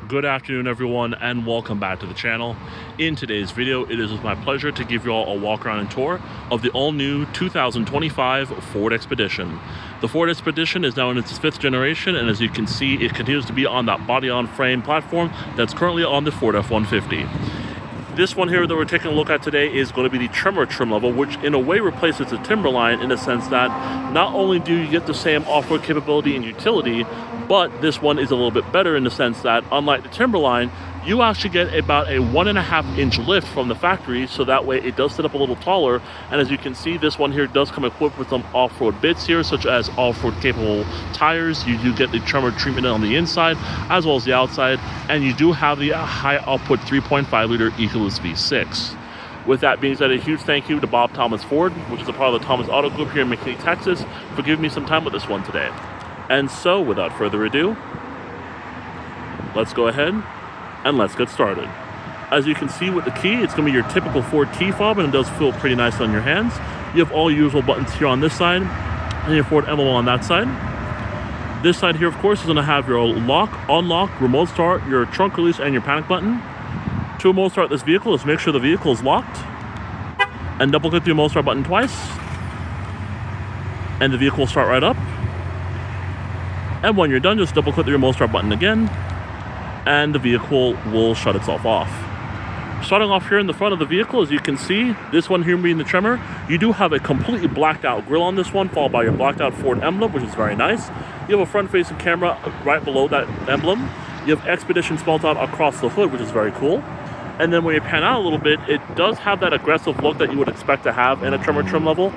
Good afternoon everyone, and welcome back to the channel. In today's video, it is my pleasure to give you all a walk around and tour of the all-new 2025 Ford Expedition. The Ford Expedition is now in its 5th generation, and as you can see, it continues to be on that body-on-frame platform that's currently on the Ford F-150. This one here that we're taking a look at today is going to be the Tremor trim level, which in a way replaces the Timberline in the sense that not only do you get the same off-road capability and utility, but this one is a little bit better in the sense that, unlike the Timberline, you actually get about a 1.5 inch lift from the factory, so that way it does sit up a little taller. And as you can see, this one here does come equipped with some off-road bits here, such as off-road capable tires. You do get the Tremor treatment on the inside as well as the outside, and you do have the high output 3.5 liter Ecolus V6. With that being said, a huge thank you to Bob Thomas Ford, which is a part of the Thomas Auto Group here in McKinney, Texas, for giving me some time with this one today. And so, without further ado, let's go ahead and let's get started. As you can see with the key, it's going to be your typical Ford key fob, and it does feel pretty nice on your hands. You have all your usual buttons here on this side, and your Ford emblem on that side. This side here, of course, is going to have your lock, unlock, remote start, your trunk release, and your panic button. To remote start this vehicle, let's make sure the vehicle is locked, and double click the remote start button twice, and the vehicle will start right up. And when you're done, just double click the remote start button again, and the vehicle will shut itself off. Starting off here in the front of the vehicle, as you can see, this one here being the Tremor, you do have a completely blacked out grille on this one, followed by your blacked out Ford emblem, which is very nice. You have a front facing camera right below that emblem. You have Expedition spelled out across the hood, which is very cool. And then when you pan out a little bit, it does have that aggressive look that you would expect to have in a Tremor trim level.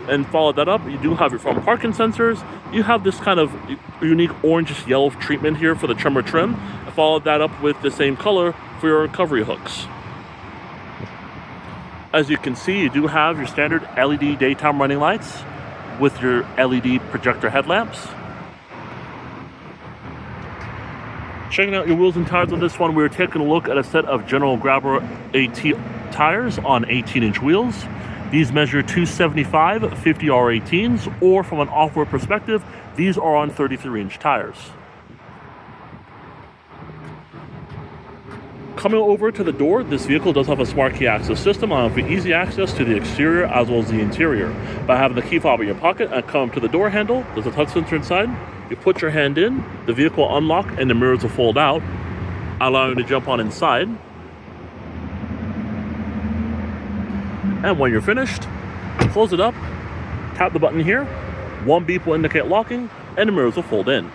And follow that up, you do have your front parking sensors. You have this kind of unique orangish yellow treatment here for the Tremor trim. And follow that up with the same color for your recovery hooks. As you can see, you do have your standard LED daytime running lights with your LED projector headlamps. Checking out your wheels and tires on this one, we're taking a look at a set of General Grabber AT tires on 18-inch wheels. These measure 275 50R18s, or from an off-road perspective, these are on 33-inch tires. Coming over to the door, this vehicle does have a smart key access system, allowing for easy access to the exterior as well as the interior. By having the key fob in your pocket and come to the door handle, there's a touch sensor inside. You put your hand in, the vehicle will unlock, and the mirrors will fold out, allowing you to jump on inside. And when you're finished, close it up, tap the button here, one beep will indicate locking, and the mirrors will fold in.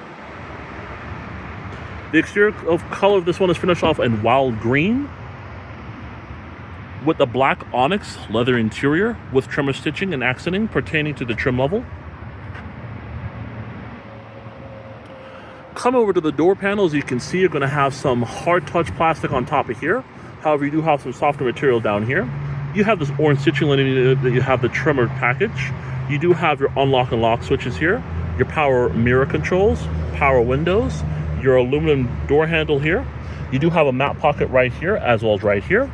The exterior color of this one is finished off in wild green with the Black Onyx leather interior with Tremor stitching and accenting pertaining to the trim level. Come over to the door panels. You can see you're going to have some hard touch plastic on top of here. However, you do have some softer material down here. You have this orange stitching lining that you have the Tremor package. You do have your unlock and lock switches here, your power mirror controls, power windows, your aluminum door handle here. You do have a map pocket right here, as well as right here,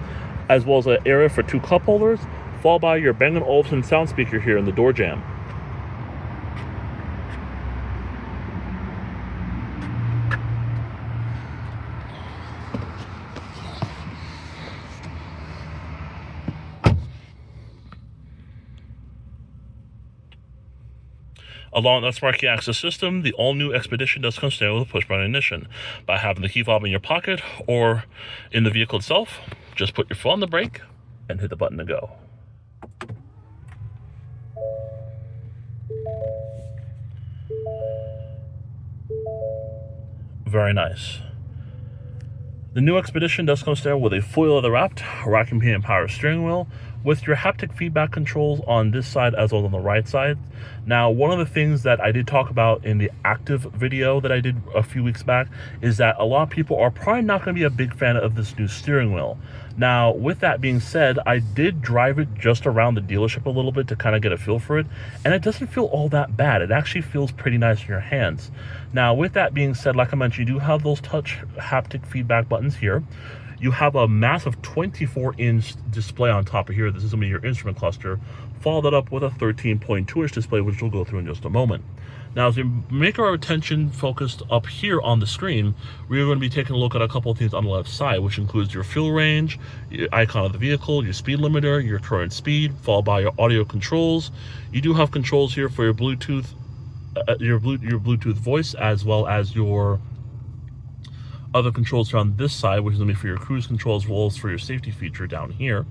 as well as an area for 2 cup holders, followed by your Bang & Olufsen sound speaker here in the door jamb. Along that smart key access system, the all-new Expedition does come standard with a push-button ignition. By having the key fob in your pocket or in the vehicle itself, just put your foot on the brake and hit the button to go. Very nice. The new Expedition does come standard with a fully leather-wrapped rack and pinion power steering wheel with your haptic feedback controls on this side as well as on the right side. Now, one of the things that I did talk about in the active video that I did a few weeks back is that a lot of people are probably not going to be a big fan of this new steering wheel. Now, with that being said, I did drive it just around the dealership a little bit to kind of get a feel for it, and it doesn't feel all that bad. It actually feels pretty nice in your hands. Now, with that being said, like I mentioned, you do have those touch haptic feedback buttons here. You have a massive 24-inch display on top of here. This is going to be your instrument cluster, Follow that up with a 13.2-inch display, which we'll go through in just a moment. Now, as we make our attention focused up here on the screen, we're going to be taking a look at a couple of things on the left side, which includes your fuel range, your icon of the vehicle, your speed limiter, your current speed, followed by your audio controls. You do have controls here for your Bluetooth, your Bluetooth voice, as well as your other controls are on this side, which is going to be for your cruise control as well as for your safety feature down here.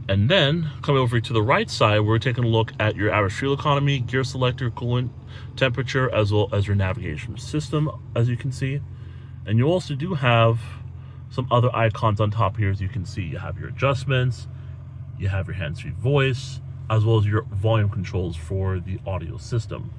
And then coming over to the right side, we're taking a look at your average fuel economy, gear selector, coolant temperature, as well as your navigation system, as you can see. And you also do have some other icons on top here, as you can see. You have your adjustments, you have your hands-free voice, as well as your volume controls for the audio system.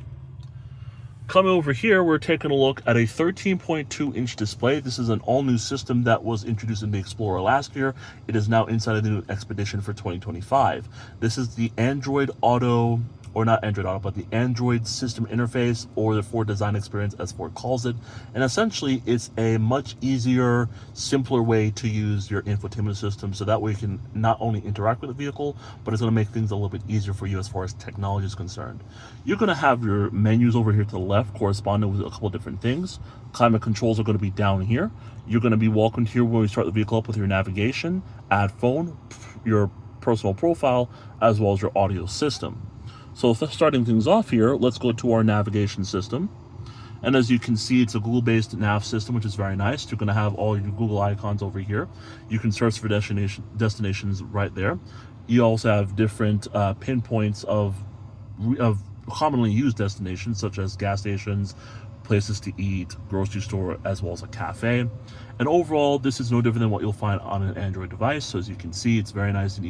Coming over here, we're taking a look at a 13.2-inch display. This is an all-new system that was introduced in the Explorer last year. It is now inside of the new Expedition for 2025. This is the Android Auto, or not Android Auto, but the Android System Interface, or the Ford Design Experience, as Ford calls it. And essentially, it's a much easier, simpler way to use your infotainment system, so that way you can not only interact with the vehicle, but it's going to make things a little bit easier for you as far as technology is concerned. You're going to have your menus over here to the left, corresponding with a couple different things. Climate controls are going to be down here. You're going to be welcomed here when we start the vehicle up with your navigation, add phone, your personal profile, as well as your audio system. So starting things off here, let's go to our navigation system. And as you can see, it's a Google-based nav system, which is very nice. You're going to have all your Google icons over here. You can search for destinations right there. You also have different pinpoints of commonly used destinations, such as gas stations, places to eat, grocery store, as well as a cafe. And overall, this is no different than what you'll find on an Android device. So as you can see, it's very nice and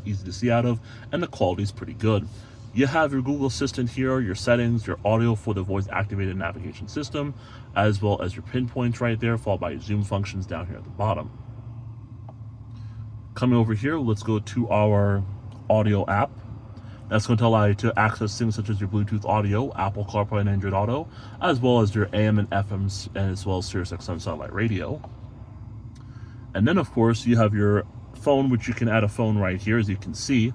easy to see out of, and the quality is pretty good. You have your Google Assistant here, your settings, your audio for the voice-activated navigation system, as well as your pinpoints right there, followed by your zoom functions down here at the bottom. Coming over here, let's go to our audio app. That's going to allow you to access things such as your Bluetooth audio, Apple CarPlay and Android Auto, as well as your AM and FM, and as well as Sirius XM satellite radio. And then, of course, you have your phone, which you can add a phone right here, as you can see,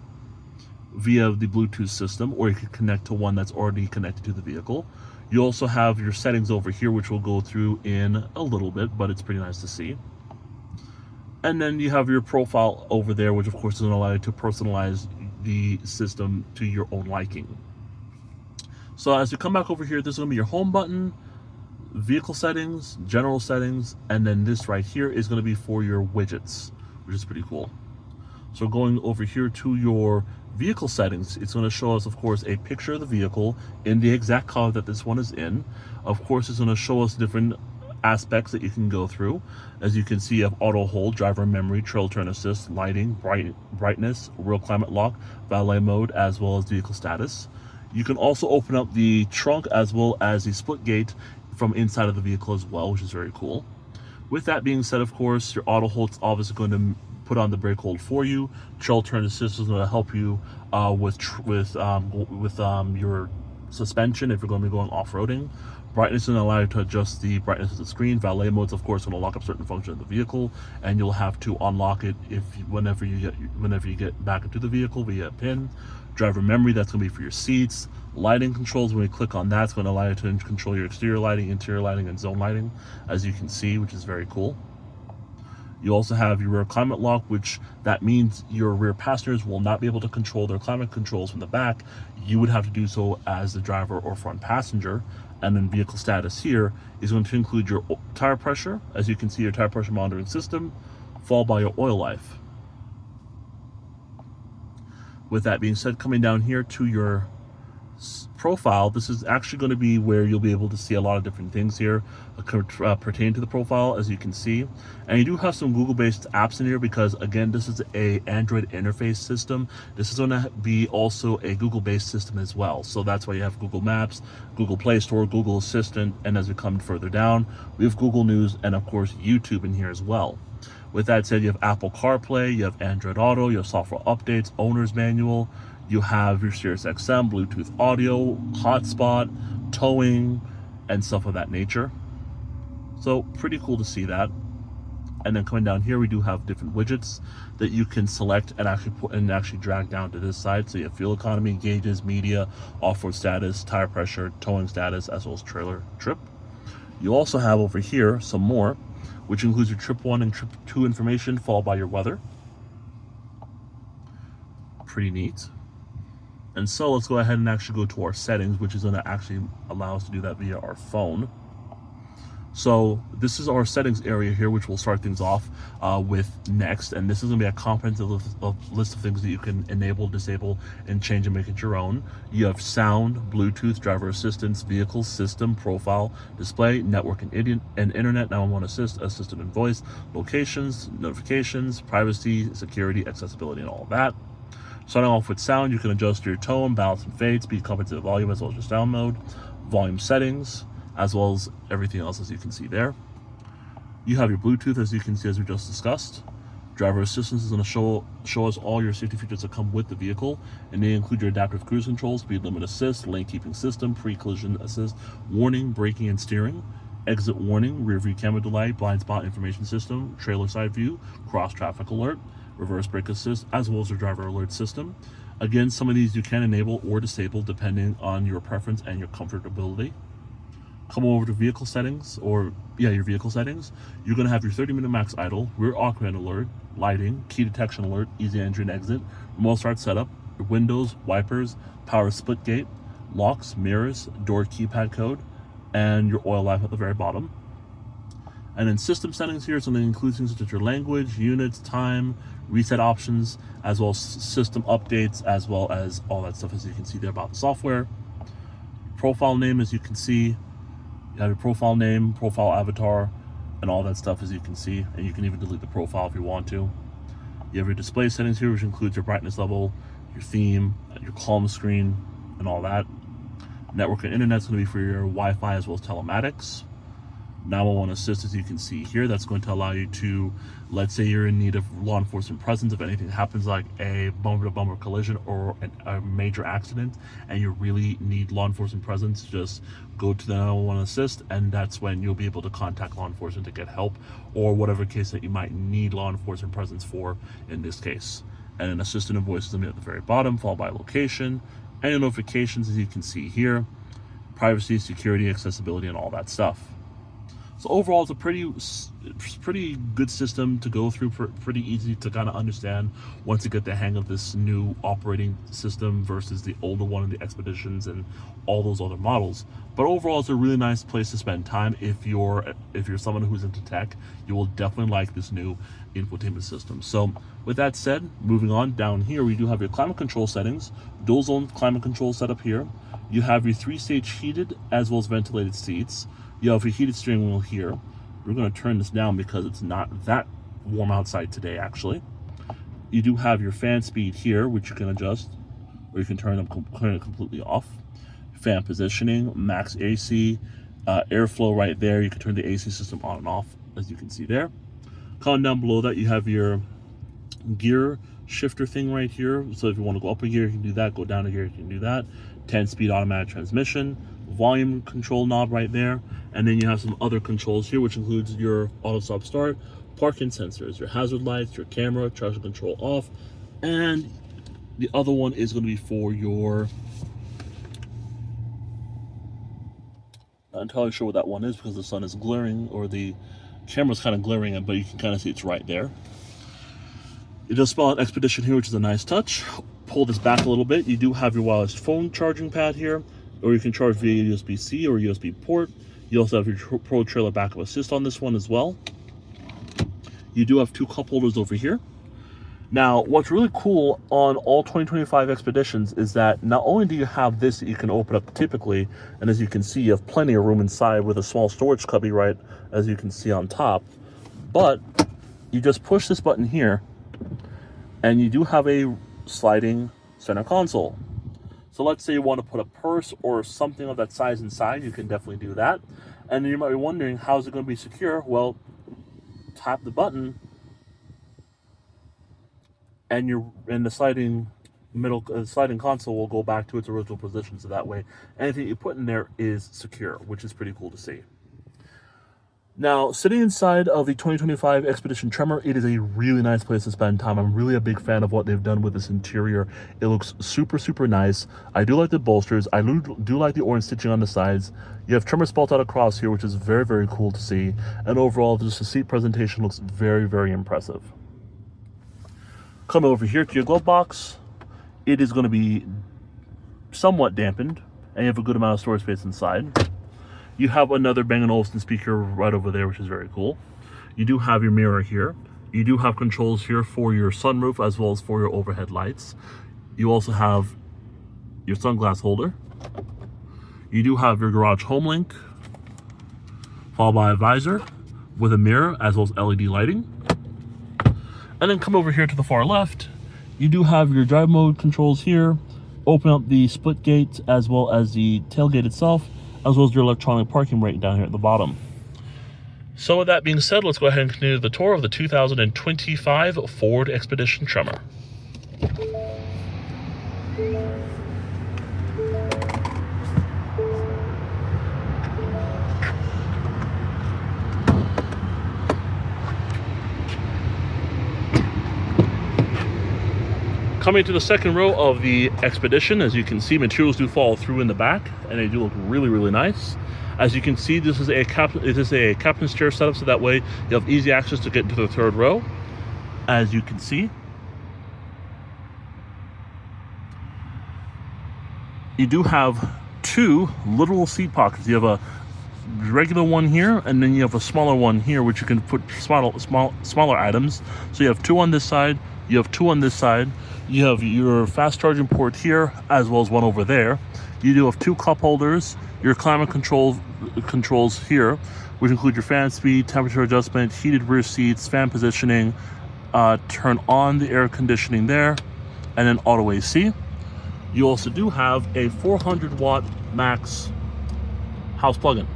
via the Bluetooth system, or you can connect to one that's already connected to the vehicle. You also have your settings over here, which we'll go through in a little bit, but it's pretty nice to see. And then you have your profile over there, which of course is going to allow you to personalize the system to your own liking. So as you come back over here, this is going to be your home button, vehicle settings, general settings, and then this right here is going to be for your widgets, which is pretty cool. So going over here to your vehicle settings, it's going to show us, of course, a picture of the vehicle in the exact color that this one is in. Of course, it's going to show us different aspects that you can go through. As you can see, you have auto hold, driver memory, trail turn assist, lighting, brightness, real climate lock, valet mode, as well as vehicle status. You can also open up the trunk as well as the split gate from inside of the vehicle as well, which is very cool. With that being said, of course, your auto hold is obviously going to put on the brake hold for you. Trail turn assist is going to help you with your suspension if you're going to be going off-roading. Brightness is going to allow you to adjust the brightness of the screen. Valet mode is, of course, going to lock up certain functions of the vehicle, and you'll have to unlock it whenever you get back into the vehicle via a pin. Driver memory, that's going to be for your seats. Lighting controls, when you click on that, it's going to allow you to control your exterior lighting, interior lighting, and zone lighting, as you can see, which is very cool. You also have your rear climate lock, which that means your rear passengers will not be able to control their climate controls from the back. You would have to do so as the driver or front passenger. And then vehicle status here is going to include your tire pressure. As you can see, your tire pressure monitoring system, followed by your oil life. With that being said, coming down here to your profile, this is actually going to be where you'll be able to see a lot of different things here pertaining to the profile, as you can see. And you do have some Google-based apps in here because, again, this is a Android interface system. This is going to be also a Google-based system as well. So that's why you have Google Maps, Google Play Store, Google Assistant, and as we come further down, we have Google News and, of course, YouTube in here as well. With that said, you have Apple CarPlay, you have Android Auto, you have software updates, owner's manual, you have your Sirius XM, Bluetooth audio, hotspot, towing, and stuff of that nature. So pretty cool to see that. And then coming down here, we do have different widgets that you can select and actually drag down to this side. So you have fuel economy, gauges, media, off-road status, tire pressure, towing status, as well as trailer trip. You also have over here some more, which includes your trip 1 and trip 2 information, followed by your weather. Pretty neat. And so let's go ahead and actually go to our settings, which is going to actually allow us to do that via our phone. So this is our settings area here, which we'll start things off with next. And this is going to be a comprehensive list of things that you can enable, disable, and change and make it your own. You have sound, Bluetooth, driver assistance, vehicle system, profile, display, network and internet, 911 assist, assistant and voice, locations, notifications, privacy, security, accessibility, and all of that. Starting off with sound, you can adjust your tone, balance and fade, speed, compensated volume, as well as your sound mode, volume settings, as well as everything else, as you can see there. You have your Bluetooth, as you can see, as we just discussed. Driver assistance is going to show us all your safety features that come with the vehicle, and they include your adaptive cruise control, speed limit assist, lane keeping system, pre-collision assist, warning, braking and steering, exit warning, rear view camera delay, blind spot information system, trailer side view, cross traffic alert, reverse brake assist, as well as your driver alert system. Again, some of these you can enable or disable depending on your preference and your comfortability. Come over to vehicle settings, your vehicle settings. You're going to have your 30-minute max idle, rear occupant alert, lighting, key detection alert, easy entry and exit, remote start setup, your windows, wipers, power split gate, locks, mirrors, door keypad code, and your oil life at the very bottom. And then system settings here, something includes things such as your language, units, time, reset options, as well as system updates, as well as all that stuff, as you can see there about the software. Profile name, as you can see, you have your profile name, profile avatar, and all that stuff, as you can see. And you can even delete the profile if you want to. You have your display settings here, which includes your brightness level, your theme, your calm screen, and all that. Network and internet is going to be for your Wi-Fi as well as telematics. 911 assist, as you can see here, that's going to allow you to, let's say you're in need of law enforcement presence if anything happens, like a bumper-to-bumper collision or a major accident, and you really need law enforcement presence, just go to the 911 assist, and that's when you'll be able to contact law enforcement to get help, or whatever case that you might need law enforcement presence for in this case. And an assistant and voice is going to be at the very bottom, followed by location, and notifications, as you can see here, privacy, security, accessibility, and all that stuff. So overall, it's a pretty good system to go through, pretty easy to kind of understand once you get the hang of this new operating system versus the older one of the Expeditions and all those other models. But overall, it's a really nice place to spend time. If you're someone who's into tech, you will definitely like this new infotainment system. So with that said, moving on down here, we do have your climate control settings, dual zone climate control setup here. You have your 3-stage heated as well as ventilated seats. You have your heated steering wheel here. We're going to turn this down because it's not that warm outside today, actually. You do have your fan speed here, which you can adjust, or you can turn it completely off. Fan positioning, max AC, airflow right there. You can turn the AC system on and off, as you can see there. Coming down below that, you have your gear shifter thing right here. So if you want to go up a gear, you can do that. Go down a gear, you can do that. 10-speed automatic transmission. Volume control knob right there, and then you have some other controls here, which includes your auto stop start, parking sensors, your hazard lights, your camera, traction control off, and the other one is going to be for your, not entirely sure what that one is because the sun is glaring, or the camera's kind of glaring, but you can kind of see it's right there. You just spell out Expedition here, which is a nice touch. Pull this back a little bit. You do have your wireless phone charging pad here, or you can charge via USB-C or USB port. You also have your Pro Trailer Backup Assist on this one as well. You do have 2 cup holders over here. Now, what's really cool on all 2025 Expeditions is that not only do you have this that you can open up typically, and as you can see, you have plenty of room inside with a small storage cubby right as you can see on top, but you just push this button here, and you do have a sliding center console. So let's say you want to put a purse or something of that size inside, you can definitely do that. And you might be wondering, how's it going to be secure? Well, tap the button, and the sliding console will go back to its original position. So that way, anything you put in there is secure, which is pretty cool to see. Now, sitting inside of the 2025 Expedition Tremor, it is a really nice place to spend time. I'm really a big fan of what they've done with this interior. It looks super, super nice. I do like the bolsters. I do like the orange stitching on the sides. You have Tremor spelled out across here, which is very, very cool to see. And overall, just the seat presentation looks very, very impressive. Coming over here to your glove box, it is going to be somewhat dampened, and you have a good amount of storage space inside. You have another Bang & Olufsen speaker right over there, which is very cool. You do have your mirror here. You do have controls here for your sunroof as well as for your overhead lights. You also have your sunglass holder. You do have your garage home link, followed by a visor with a mirror as well as LED lighting. And then come over here to the far left. You do have your drive mode controls here. Open up the split gate as well as the tailgate itself, as well as your electronic parking brake down here at the bottom. So with that being said, let's go ahead and continue the tour of the 2025 Ford Expedition Tremor. Coming to the second row of the Expedition, as you can see, materials do fall through in the back, and they do look really, really nice. As you can see, this is a captain's chair setup, so that way you have easy access to get into the third row. As you can see, you do have two literal seat pockets. You have a regular one here, and then you have a smaller one here, which you can put smaller items. So you have two on this side, you have two on this side. You have your fast charging port here, as well as one over there. You do have two cup holders, your climate controls here, which include your fan speed, temperature adjustment, heated rear seats, fan positioning, turn on the air conditioning there, and then auto AC. You also do have a 400 watt max house plug-in.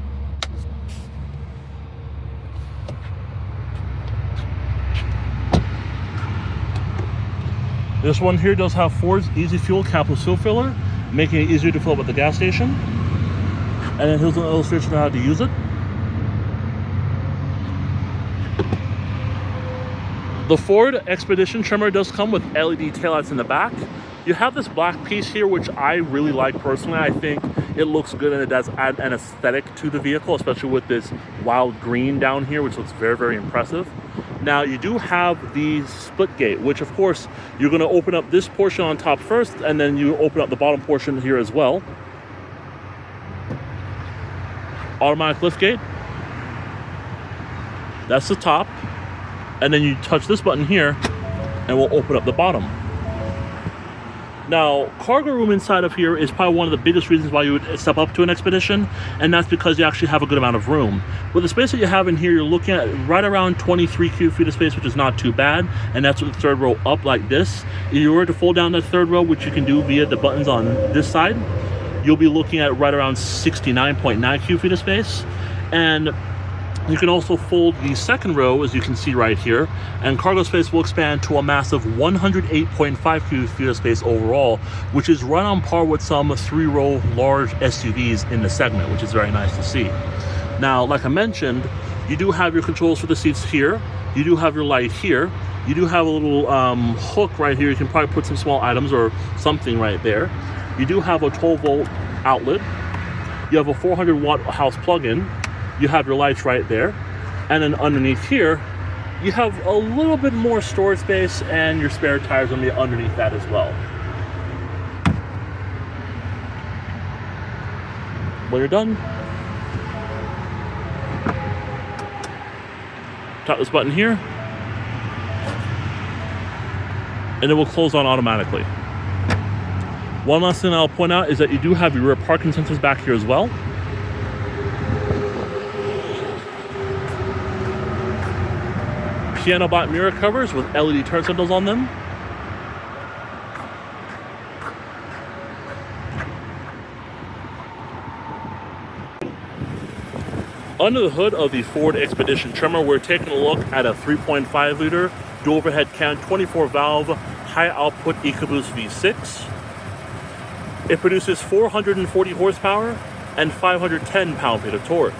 This one here does have Ford's Easy Fuel capless fuel filler, making it easier to fill up at the gas station. And then here's an illustration of how to use it. The Ford Expedition Tremor does come with LED taillights in the back. You have this black piece here, which I really like personally. I think it looks good and it does add an aesthetic to the vehicle, especially with this wild green down here, which looks very, very impressive. Now, you do have the split gate, which of course, you're gonna open up this portion on top first, and then you open up the bottom portion here as well. Automatic lift gate. That's the top. And then you touch this button here, and we'll open up the bottom. Now, cargo room inside of here is probably one of the biggest reasons why you would step up to an Expedition, and that's because you actually have a good amount of room. With the space that you have in here, you're looking at right around 23 cubic feet of space, which is not too bad, and that's with the third row up like this. If you were to fold down that third row, which you can do via the buttons on this side, you'll be looking at right around 69.9 cubic feet of space. And you can also fold the second row, as you can see right here, and cargo space will expand to a massive 108.5 cubic feet of space overall, which is right on par with some 3-row large SUVs in the segment, which is very nice to see. Now, like I mentioned, you do have your controls for the seats here. You do have your light here. You do have a little hook right here. You can probably put some small items or something right there. You do have a 12-volt outlet. You have a 400 watt house plug-in. You have your lights right there, and then underneath here you have a little bit more storage space, and your spare tires will be underneath that as well. When you're done, tap this button here, and it will close on automatically. One last thing I'll point out is that you do have your rear parking sensors back here as well. Piano black mirror covers with LED turn signals on them. Under the hood of the Ford Expedition Tremor, we're taking a look at a 3.5 liter dual overhead cam 24 valve high output EcoBoost V6. It produces 440 horsepower and 510 pound-feet of torque.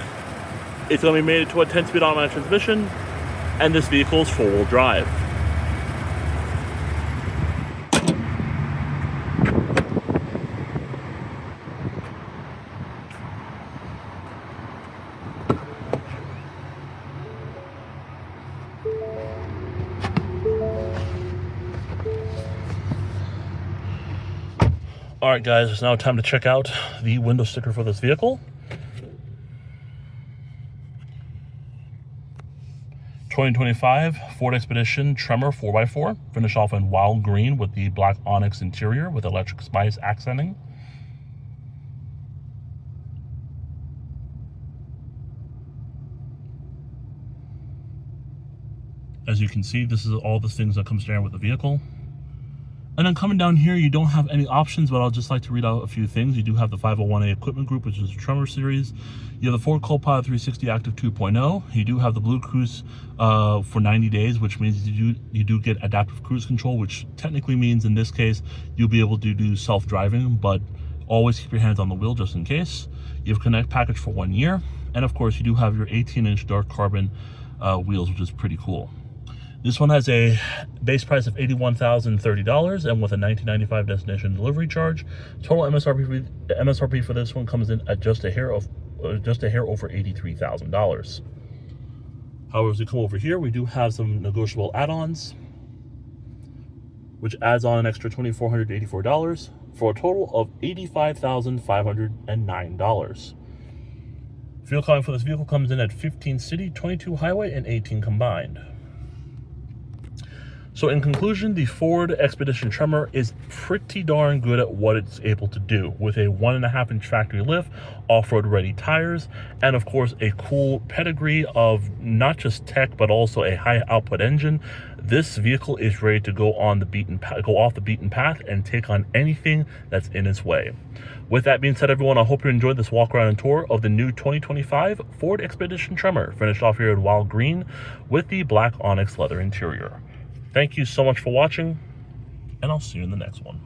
It's going to be mated to a 10-speed automatic transmission, and this vehicle is 4-wheel drive. All right, guys, it's now time to check out the window sticker for this vehicle. 2025 Ford Expedition Tremor 4x4, finished off in wild green with the Black Onyx interior with electric spice accenting. As you can see, this is all the things that come standard with the vehicle. And then coming down here, you don't have any options, but I'll just like to read out a few things. You do have the 501A equipment group, which is the Tremor series. You have the Ford Copilot 360 Active 2.0. You do have the Blue Cruise for 90 days, which means you do get adaptive cruise control, which technically means in this case, you'll be able to do self-driving, but always keep your hands on the wheel just in case. You have Connect package for 1 year. And of course, you do have your 18-inch dark carbon wheels, which is pretty cool. This one has a base price of $81,030 and with a $19.95 destination delivery charge. Total MSRP for this one comes in at just a hair over $83,000. However, as we come over here, we do have some negotiable add-ons, which adds on an extra $2,484 for a total of $85,509. Fuel economy for this vehicle comes in at 15 city, 22 highway, and 18 combined. So in conclusion, the Ford Expedition Tremor is pretty darn good at what it's able to do with a 1.5-inch factory lift, off-road ready tires, and of course a cool pedigree of not just tech but also a high output engine. This vehicle is ready to go off the beaten path and take on anything that's in its way. With that being said, everyone, I hope you enjoyed this walk around and tour of the new 2025 Ford Expedition Tremor, finished off here in wild green with the Black Onyx leather interior. Thank you so much for watching, and I'll see you in the next one.